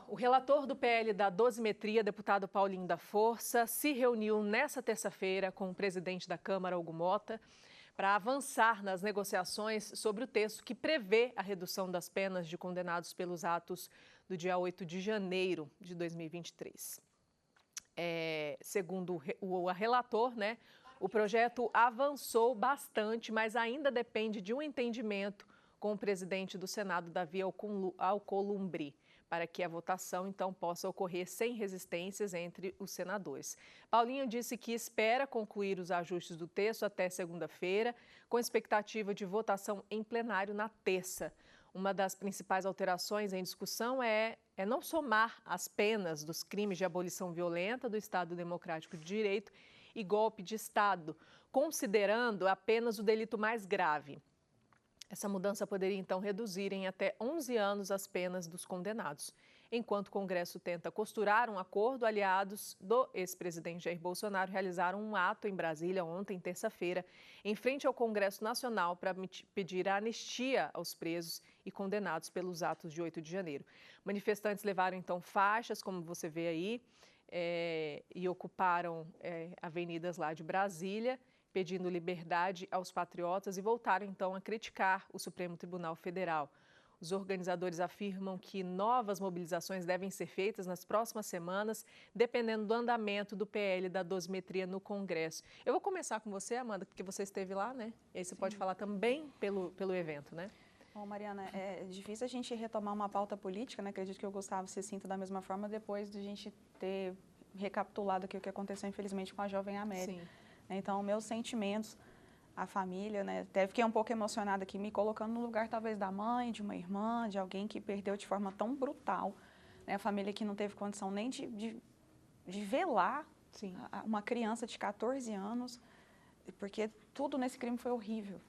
O relator do PL da dosimetria, deputado Paulinho da Força, se reuniu nesta terça-feira com o presidente da Câmara, Hugo Motta, para avançar nas negociações sobre o texto que prevê a redução das penas de condenados pelos atos do dia 8 de janeiro de 2023. Segundo o relator, o projeto avançou bastante, mas ainda depende de um entendimento com o presidente do Senado, Davi Alcolumbre, para que a votação, então, possa ocorrer sem resistências entre os senadores. Paulinho disse que espera concluir os ajustes do texto até segunda-feira, com expectativa de votação em plenário na terça. Uma das principais alterações em discussão é não somar as penas dos crimes de abolição violenta do Estado Democrático de Direito e golpe de Estado, considerando apenas o delito mais grave. Essa mudança poderia, então, reduzir em até 11 anos as penas dos condenados. Enquanto o Congresso tenta costurar um acordo, aliados do ex-presidente Jair Bolsonaro realizaram um ato em Brasília ontem, terça-feira, em frente ao Congresso Nacional para pedir a anistia aos presos e condenados pelos atos de 8 de janeiro. Manifestantes levaram, então, faixas, como você vê aí, e ocuparam avenidas lá de Brasília, pedindo liberdade aos patriotas e voltaram, então, a criticar o Supremo Tribunal Federal. Os organizadores afirmam que novas mobilizações devem ser feitas nas próximas semanas, dependendo do andamento do PL da dosimetria no Congresso. Eu vou começar com você, Amanda, porque você esteve lá, né? E aí você pode falar também pelo evento, né? Bom, Mariana, é difícil a gente retomar uma pauta política, né? Acredito que o Gustavo se sinta da mesma forma depois de a gente ter recapitulado aqui o que aconteceu, infelizmente, com a jovem Amélia. Sim. Então, meus sentimentos, a família, né? Até fiquei um pouco emocionada aqui, me colocando no lugar talvez da mãe, de uma irmã, de alguém que perdeu de forma tão brutal, né? A família que não teve condição nem de velar uma criança de 14 anos, porque tudo nesse crime foi horrível.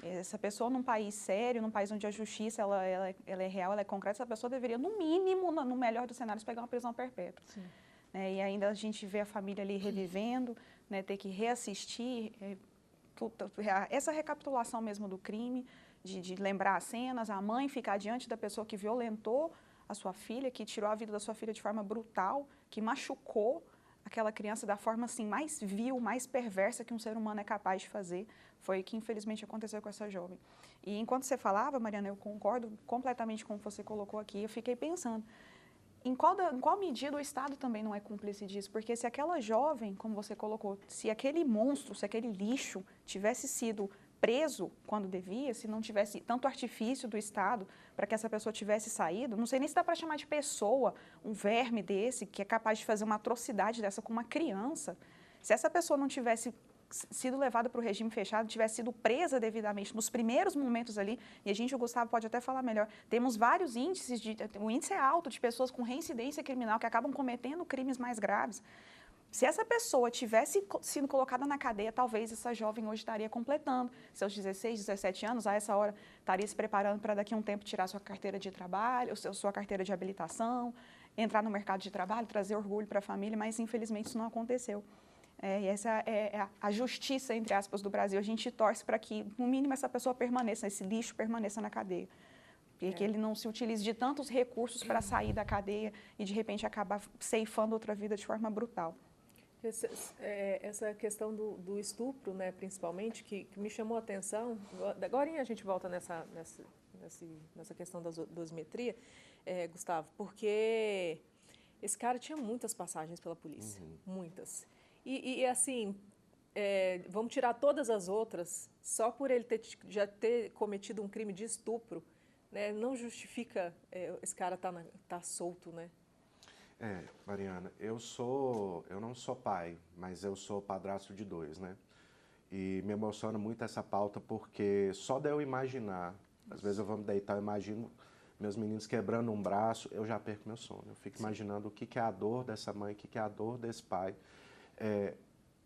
Essa pessoa num país sério, num país onde a justiça ela é real, ela é concreta, essa pessoa deveria, no mínimo, no melhor dos cenários, pegar uma prisão perpétua. E ainda a gente vê a família ali revivendo, né, ter que reassistir essa recapitulação mesmo do crime, de lembrar as cenas, a mãe ficar diante da pessoa que violentou a sua filha, que tirou a vida da sua filha de forma brutal, que machucou aquela criança da forma assim mais vil, mais perversa que um ser humano é capaz de fazer. Foi o que infelizmente aconteceu com essa jovem. E enquanto você falava, Mariana, eu concordo completamente com o que você colocou aqui, eu fiquei pensando, em qual medida o Estado também não é cúmplice disso? Porque se aquela jovem, como você colocou, se aquele monstro, se aquele lixo tivesse sido preso quando devia, se não tivesse tanto artifício do Estado para que essa pessoa tivesse saído, não sei nem se dá para chamar de pessoa, um verme desse, que é capaz de fazer uma atrocidade dessa com uma criança, se essa pessoa não tivesse sido levada para o regime fechado, tivesse sido presa devidamente nos primeiros momentos ali, e o Gustavo pode até falar melhor, temos vários índices, o índice é alto de pessoas com reincidência criminal que acabam cometendo crimes mais graves. Se essa pessoa tivesse sido colocada na cadeia, talvez essa jovem hoje estaria completando seus 16, 17 anos, a essa hora estaria se preparando para daqui a um tempo tirar sua carteira de trabalho, sua carteira de habilitação, entrar no mercado de trabalho, trazer orgulho para a família, mas infelizmente isso não aconteceu. E essa é a justiça, entre aspas, do Brasil. A gente torce para que, no mínimo, essa pessoa permaneça, esse lixo permaneça na cadeia. E que ele não se utilize de tantos recursos para sair da cadeia e, de repente, acabar ceifando outra vida de forma brutal. Essa questão do estupro, né, principalmente, que me chamou a atenção, agora a gente volta nessa questão da dosimetria, Gustavo, porque esse cara tinha muitas passagens pela polícia, muitas. E assim, vamos tirar todas as outras, só por ele já ter cometido um crime de estupro, né, não justifica esse cara tá solto, né? Mariana, eu não sou pai, mas eu sou padrasto de 2, né? E me emociona muito essa pauta porque só de eu imaginar, às vezes eu vou me deitar, eu imagino meus meninos quebrando um braço, eu já perco meu sono. Eu fico imaginando o que é a dor dessa mãe, o que é a dor desse pai,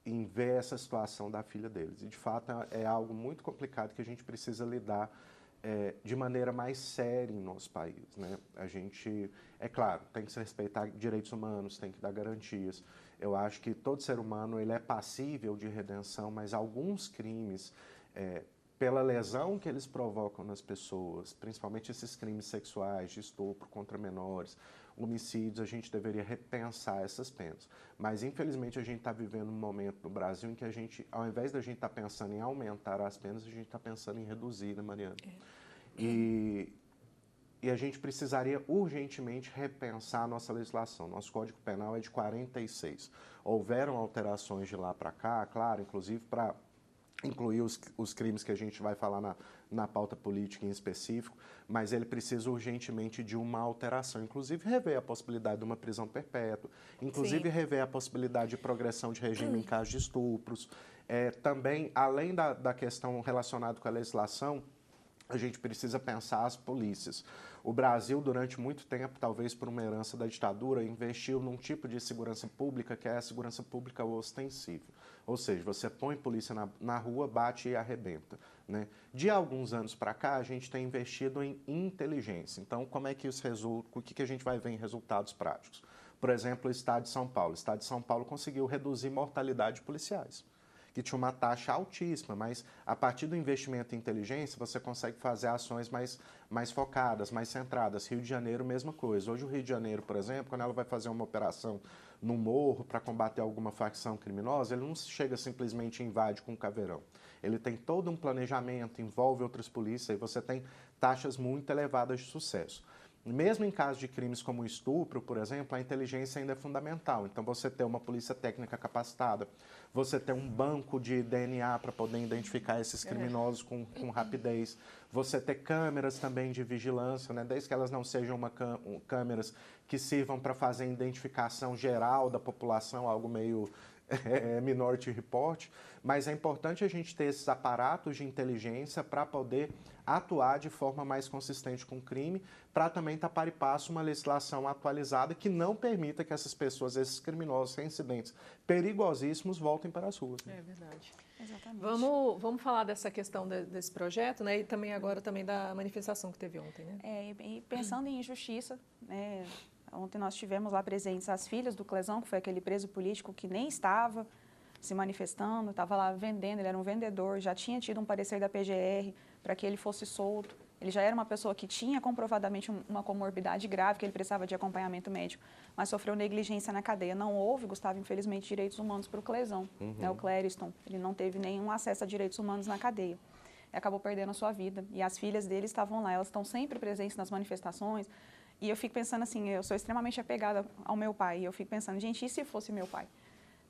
em ver essa situação da filha deles. E, de fato, é algo muito complicado que a gente precisa lidar de maneira mais séria em nosso país, né? A gente, é claro, tem que se respeitar direitos humanos, tem que dar garantias. Eu acho que todo ser humano ele é passível de redenção, mas alguns crimes pela lesão que eles provocam nas pessoas, principalmente esses crimes sexuais, de estupro contra menores, homicídios, a gente deveria repensar essas penas. Mas, infelizmente, a gente está vivendo um momento no Brasil em que a gente, ao invés da gente estar pensando em aumentar as penas, a gente está pensando em reduzir, né, Mariana? E a gente precisaria urgentemente repensar a nossa legislação. Nosso Código Penal é de 46. Houveram alterações de lá para cá, claro, inclusive para incluir os crimes que a gente vai falar na pauta política em específico, mas ele precisa urgentemente de uma alteração, inclusive rever a possibilidade de uma prisão perpétua, inclusive rever a possibilidade de progressão de regime em casos de estupros. Também, além da questão relacionada com a legislação, a gente precisa pensar as polícias. O Brasil, durante muito tempo, talvez por uma herança da ditadura, investiu num tipo de segurança pública que é a segurança pública ostensiva. Ou seja, você põe polícia na rua, bate e arrebenta, né? De alguns anos para cá, a gente tem investido em inteligência. Então, como é que isso resulta? O que a gente vai ver em resultados práticos? Por exemplo, o Estado de São Paulo. O Estado de São Paulo conseguiu reduzir mortalidade de policiais, que tinha uma taxa altíssima, mas a partir do investimento em inteligência você consegue fazer ações mais focadas, mais centradas. Rio de Janeiro, mesma coisa. Hoje o Rio de Janeiro, por exemplo, quando ela vai fazer uma operação no morro para combater alguma facção criminosa, ele não chega simplesmente e invade com um caveirão. Ele tem todo um planejamento, envolve outras polícias e você tem taxas muito elevadas de sucesso. Mesmo em casos de crimes como o estupro, por exemplo, a inteligência ainda é fundamental. Então, você ter uma polícia técnica capacitada, você ter um banco de DNA para poder identificar esses criminosos com rapidez, você ter câmeras também de vigilância, né? Desde que elas não sejam câmeras que sirvam para fazer identificação geral da população, algo meio Minority Report, mas é importante a gente ter esses aparatos de inteligência para poder atuar de forma mais consistente com o crime, para também estar par e passo uma legislação atualizada que não permita que essas pessoas, esses criminosos, incidentes perigosíssimos, voltem para as ruas. Né? É verdade. Exatamente. Vamos falar dessa questão desse projeto, né? E também agora também da manifestação que teve ontem, né? E pensando em injustiça, né? Ontem nós tivemos lá presentes as filhas do Clezão, que foi aquele preso político que nem estava se manifestando, estava lá vendendo, ele era um vendedor, já tinha tido um parecer da PGR para que ele fosse solto. Ele já era uma pessoa que tinha comprovadamente uma comorbidade grave, que ele precisava de acompanhamento médico, mas sofreu negligência na cadeia. Não houve, Gustavo, infelizmente, direitos humanos para o Clezão, né, o Clériston. Ele não teve nenhum acesso a direitos humanos na cadeia. E acabou perdendo a sua vida. E as filhas dele estavam lá, elas estão sempre presentes nas manifestações. E eu fico pensando assim, eu sou extremamente apegada ao meu pai. E eu fico pensando, gente, e se fosse meu pai?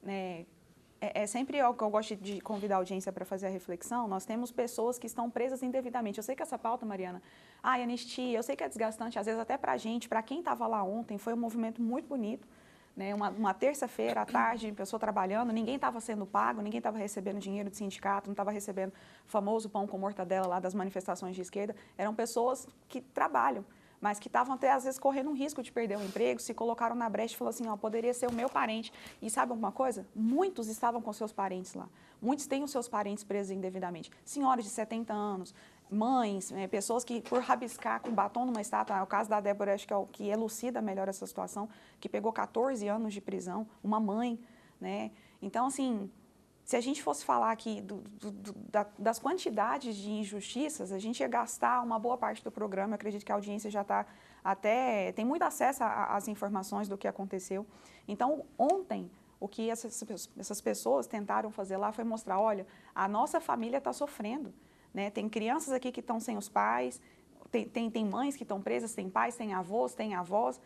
Né? É sempre algo que eu gosto de convidar a audiência para fazer a reflexão. Nós temos pessoas que estão presas indevidamente. Eu sei que essa pauta, Mariana, anistia, eu sei que é desgastante, às vezes até para a gente, para quem estava lá ontem, foi um movimento muito bonito. Né? Uma terça-feira à tarde, pessoa trabalhando, ninguém estava sendo pago, ninguém estava recebendo dinheiro de sindicato, não estava recebendo o famoso pão com mortadela lá das manifestações de esquerda. Eram pessoas que trabalham, mas que estavam até, às vezes, correndo um risco de perder o emprego, se colocaram na brecha e falaram assim, poderia ser o meu parente. E sabe alguma coisa? Muitos estavam com seus parentes lá. Muitos têm os seus parentes presos indevidamente. Senhoras de 70 anos, mães, pessoas que, por rabiscar com batom numa estátua, é o caso da Débora, acho que é o que elucida melhor essa situação, que pegou 14 anos de prisão, uma mãe, né? Então, assim, se a gente fosse falar aqui das quantidades de injustiças, a gente ia gastar uma boa parte do programa. Eu acredito que a audiência já está tem muito acesso às informações do que aconteceu. Então, ontem, o que essas pessoas tentaram fazer lá foi mostrar, olha, a nossa família está sofrendo, né? Tem crianças aqui que estão sem os pais, tem mães que estão presas, tem pais, tem avós, tem avós.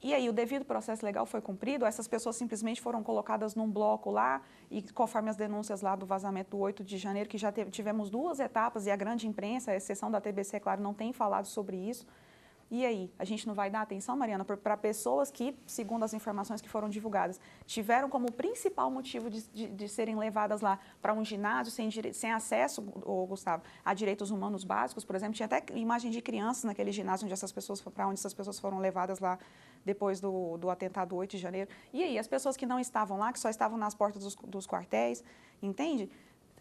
E aí, o devido processo legal foi cumprido, essas pessoas simplesmente foram colocadas num bloco lá, e conforme as denúncias lá do vazamento do 8 de janeiro, que já tivemos 2 etapas, e a grande imprensa, a exceção da TBC, claro, não tem falado sobre isso. E aí, a gente não vai dar atenção, Mariana, para pessoas que, segundo as informações que foram divulgadas, tiveram como principal motivo de serem levadas lá para um ginásio sem acesso, Gustavo, a direitos humanos básicos, por exemplo, tinha até imagem de crianças naquele ginásio para onde essas pessoas foram levadas lá depois do atentado 8 de janeiro. E aí, as pessoas que não estavam lá, que só estavam nas portas dos quartéis, entende?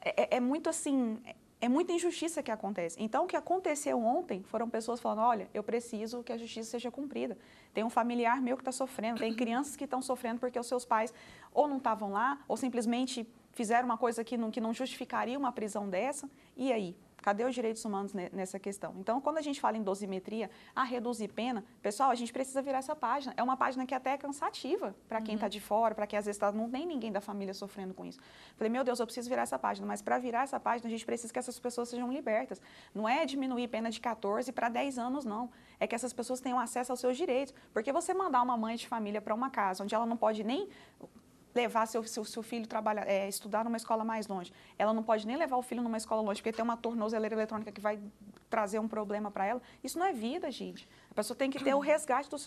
É muito assim... É muita injustiça que acontece. Então, o que aconteceu ontem foram pessoas falando, olha, eu preciso que a justiça seja cumprida. Tem um familiar meu que está sofrendo, tem crianças que estão sofrendo porque os seus pais ou não estavam lá, ou simplesmente fizeram uma coisa que não justificaria uma prisão dessa. E aí? Cadê os direitos humanos nessa questão? Então, quando a gente fala em dosimetria, reduzir pena, pessoal, a gente precisa virar essa página. É uma página que até é cansativa para quem está de fora, para quem às vezes não tem ninguém da família sofrendo com isso. Falei, meu Deus, eu preciso virar essa página, mas para virar essa página, a gente precisa que essas pessoas sejam libertas. Não é diminuir pena de 14 para 10 anos, não. É que essas pessoas tenham acesso aos seus direitos. Porque você mandar uma mãe de família para uma casa onde ela não pode nem levar seu filho estudar numa escola mais longe. Ela não pode nem levar o filho numa escola longe, porque tem uma tornozeleira eletrônica que vai trazer um problema para ela. Isso não é vida, gente. A pessoa tem que ter o resgate dos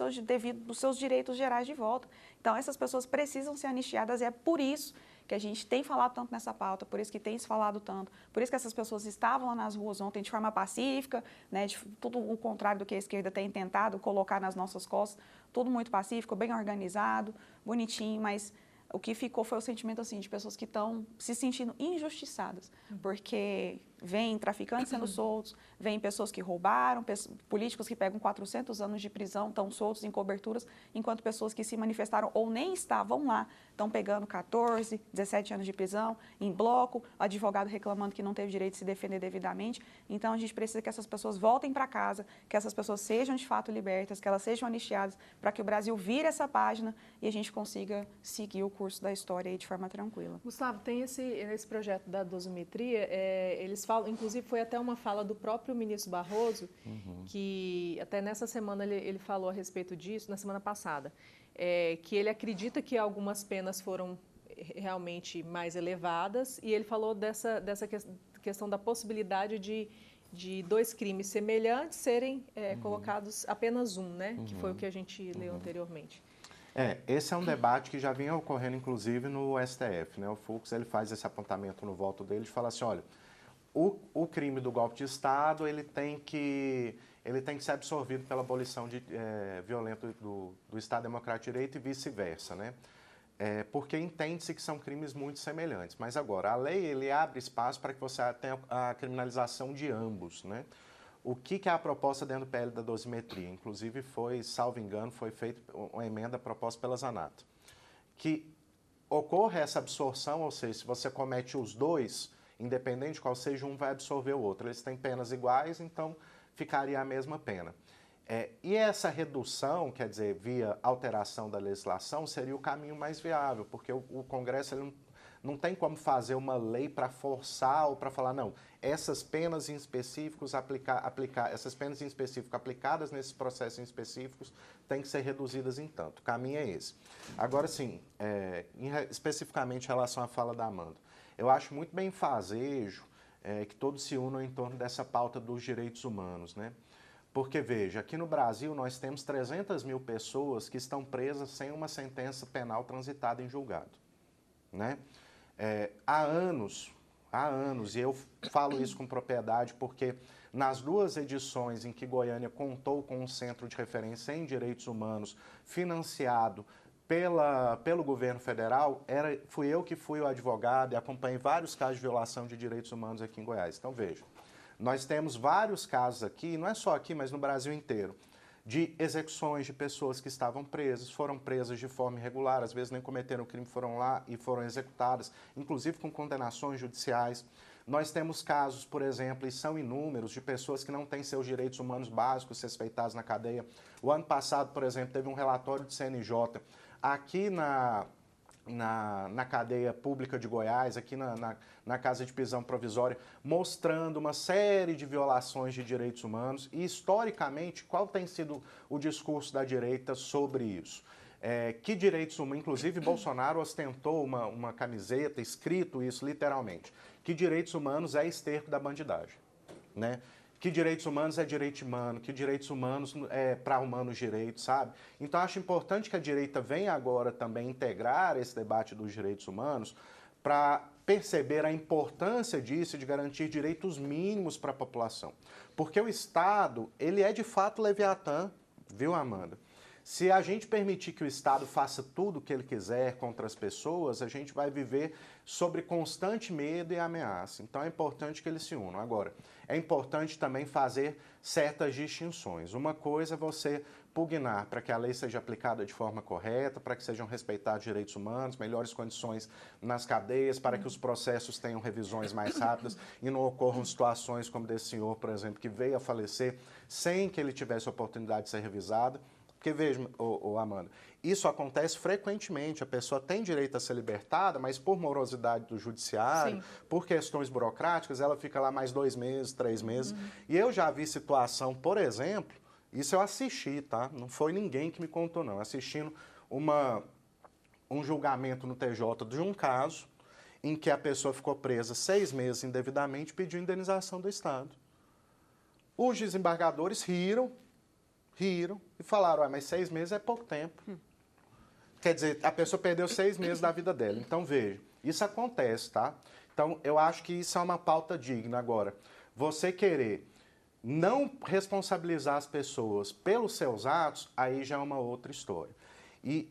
seus direitos gerais de volta. Então, essas pessoas precisam ser anistiadas e é por isso que a gente tem falado tanto nessa pauta, por isso que tem se falado tanto, por isso que essas pessoas estavam lá nas ruas ontem de forma pacífica, né, de tudo o contrário do que a esquerda tem tentado colocar nas nossas costas, tudo muito pacífico, bem organizado, bonitinho, mas o que ficou foi o sentimento assim de pessoas que estão se sentindo injustiçadas, porque vem traficantes sendo soltos, vem pessoas que roubaram, políticos que pegam 400 anos de prisão, estão soltos em coberturas, enquanto pessoas que se manifestaram ou nem estavam lá, estão pegando 14, 17 anos de prisão, em bloco, advogado reclamando que não teve direito de se defender devidamente. Então, a gente precisa que essas pessoas voltem para casa, que essas pessoas sejam de fato libertas, que elas sejam anistiadas, para que o Brasil vire essa página e a gente consiga seguir o curso da história aí de forma tranquila. Gustavo, tem esse projeto da dosimetria, eles falam, inclusive foi até uma fala do próprio ministro Barroso, que até nessa semana ele falou a respeito disso, na semana passada, que ele acredita que algumas penas foram realmente mais elevadas e ele falou dessa questão da possibilidade de dois crimes semelhantes serem colocados apenas um, né? Que foi o que a gente leu anteriormente. Esse é um debate que já vinha ocorrendo, inclusive, no STF, né? O Fux ele faz esse apontamento no voto dele de falar assim, olha, o crime do golpe de Estado ele tem que ser absorvido pela abolição violenta do Estado Democrático de Direito e vice-versa, né? Porque entende-se que são crimes muito semelhantes. Mas agora, a lei ele abre espaço para que você tenha a criminalização de ambos, né? O que é a proposta dentro do PL da dosimetria? Inclusive foi, salvo engano, foi feita uma emenda proposta pela Zanato. Que ocorre essa absorção, ou seja, se você comete os dois, independente de qual seja, um vai absorver o outro. Eles têm penas iguais, então ficaria a mesma pena. E essa redução, quer dizer, via alteração da legislação, seria o caminho mais viável, porque o Congresso ele não tem como fazer uma lei para forçar ou para falar, não, essas penas em específicos essas penas em específico aplicadas nesses processos em específicos têm que ser reduzidas em tanto. O caminho é esse. Agora, sim, especificamente em relação à fala da Amanda, eu acho muito bem fazejo que todos se unam em torno dessa pauta dos direitos humanos, né? Porque, veja, aqui no Brasil nós temos 300 mil pessoas que estão presas sem uma sentença penal transitada em julgado, né? Há anos, e eu falo isso com propriedade porque nas duas edições em que Goiânia contou com um centro de referência em direitos humanos financiado pelo governo federal, fui eu que fui o advogado e acompanhei vários casos de violação de direitos humanos aqui em Goiás. Então, veja, nós temos vários casos aqui, não é só aqui, mas no Brasil inteiro, de execuções de pessoas que estavam presas, foram presas de forma irregular, às vezes nem cometeram o crime, foram lá e foram executadas, inclusive com condenações judiciais. Nós temos casos, por exemplo, e são inúmeros, de pessoas que não têm seus direitos humanos básicos respeitados na cadeia. O ano passado, por exemplo, teve um relatório do CNJ aqui na cadeia pública de Goiás, aqui na casa de prisão provisória, mostrando uma série de violações de direitos humanos e, historicamente, qual tem sido o discurso da direita sobre isso? Que direitos humanos, inclusive Bolsonaro ostentou uma camiseta, escrito isso literalmente, que direitos humanos é esterco da bandidagem, né? Que direitos humanos é direito humano, que direitos humanos é para humanos direitos, sabe? Então, acho importante que a direita venha agora também integrar esse debate dos direitos humanos para perceber a importância disso, de garantir direitos mínimos para a população. Porque o Estado, ele é de fato Leviatã, viu, Amanda? Se a gente permitir que o Estado faça tudo o que ele quiser contra as pessoas, a gente vai viver sobre constante medo e ameaça. Então é importante que eles se unam. Agora, é importante também fazer certas distinções. Uma coisa é você pugnar para que a lei seja aplicada de forma correta, para que sejam respeitados direitos humanos, melhores condições nas cadeias, para que os processos tenham revisões mais rápidas e não ocorram situações como desse senhor, por exemplo, que veio a falecer sem que ele tivesse a oportunidade de ser revisado. Porque veja, Amanda, isso acontece frequentemente, a pessoa tem direito a ser libertada, mas por morosidade do judiciário, por questões burocráticas, ela fica lá mais 2 meses, 3 meses. E eu já vi situação, por exemplo, isso eu assisti, tá? Não foi ninguém que me contou, não. Assistindo um julgamento no TJ de um caso em que a pessoa ficou presa 6 meses indevidamente e pediu indenização do Estado. Os desembargadores riram e falaram, mas 6 meses é pouco tempo. Quer dizer, a pessoa perdeu 6 meses da vida dela. Então, veja, isso acontece, tá? Então, eu acho que isso é uma pauta digna. Agora, você querer não responsabilizar as pessoas pelos seus atos, aí já é uma outra história. E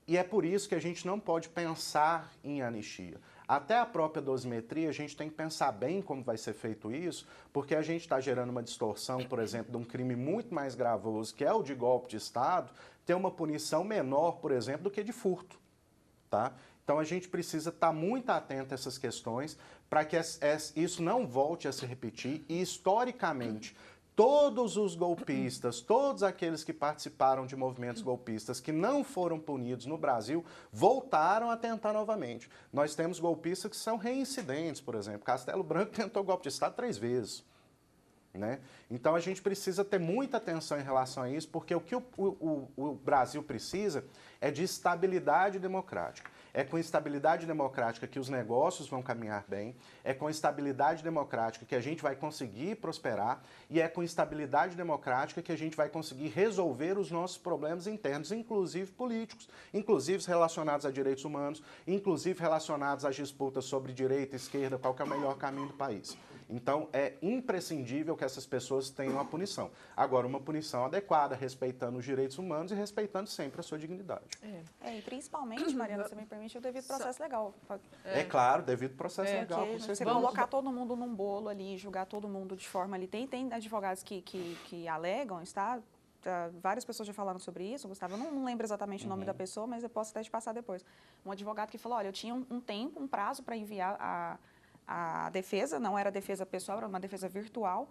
é por isso que a gente não pode pensar em anistia. Até a própria dosimetria, a gente tem que pensar bem como vai ser feito isso, porque a gente está gerando uma distorção, por exemplo, de um crime muito mais gravoso, que é o de golpe de Estado, ter uma punição menor, por exemplo, do que de furto. Tá? Então, a gente precisa estar muito atento a essas questões para que isso não volte a se repetir e, historicamente, todos os golpistas, todos aqueles que participaram de movimentos golpistas que não foram punidos no Brasil, voltaram a tentar novamente. Nós temos golpistas que são reincidentes, por exemplo. Castelo Branco tentou golpe de Estado 3 vezes. Né? Então, a gente precisa ter muita atenção em relação a isso, porque o que o Brasil precisa é de estabilidade democrática. É com estabilidade democrática que os negócios vão caminhar bem, é com estabilidade democrática que a gente vai conseguir prosperar e é com estabilidade democrática que a gente vai conseguir resolver os nossos problemas internos, inclusive políticos, inclusive relacionados a direitos humanos, inclusive relacionados às disputas sobre direita e esquerda, qual que é o melhor caminho do país. Então, é imprescindível que essas pessoas tenham uma punição. Agora, uma punição adequada, respeitando os direitos humanos e respeitando sempre a sua dignidade. E principalmente, Mariana, você me permite, o devido processo legal. É claro, devido processo legal. Você colocar todo mundo num bolo ali, julgar todo mundo de forma ali. Tem advogados que alegam, está? Várias pessoas já falaram sobre isso, Gustavo. Eu não lembro exatamente o nome da pessoa, mas eu posso até te passar depois. Um advogado que falou, olha, eu tinha um tempo, um prazo para enviar a defesa, não era defesa pessoal, era uma defesa virtual.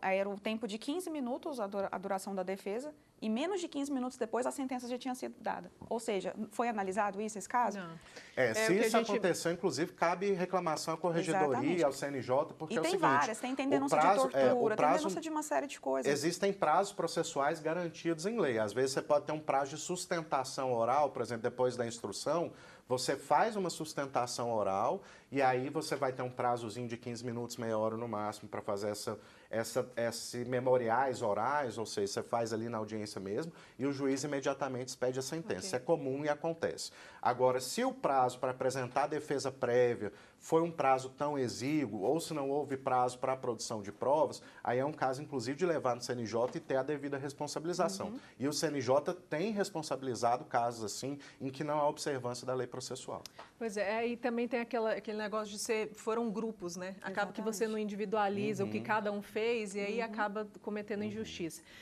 Era o tempo de 15 minutos a duração da defesa e menos de 15 minutos depois a sentença já tinha sido dada. Ou seja, foi analisado esse caso? Não. Se isso aconteceu, inclusive, cabe reclamação à corregedoria, ao CNJ, porque e é o seguinte... tem várias, tem denúncia de tortura, tem denúncia de uma série de coisas. Existem prazos processuais garantidos em lei. Às vezes você pode ter um prazo de sustentação oral, por exemplo, depois da instrução, você faz uma sustentação oral e aí você vai ter um prazozinho de 15 minutos, meia hora no máximo para fazer esses memoriais orais, ou seja, você faz ali na audiência mesmo e o juiz imediatamente expede a sentença. Isso é comum e acontece. Agora, se o prazo para apresentar a defesa prévia foi um prazo tão exíguo ou se não houve prazo para a produção de provas, aí é um caso, inclusive, de levar no CNJ e ter a devida responsabilização. E o CNJ tem responsabilizado casos assim em que não há observância da lei processual. Pois é, e também tem aquele negócio de foram grupos, né? Acaba que você não individualiza o que cada um fez e aí acaba cometendo injustiça.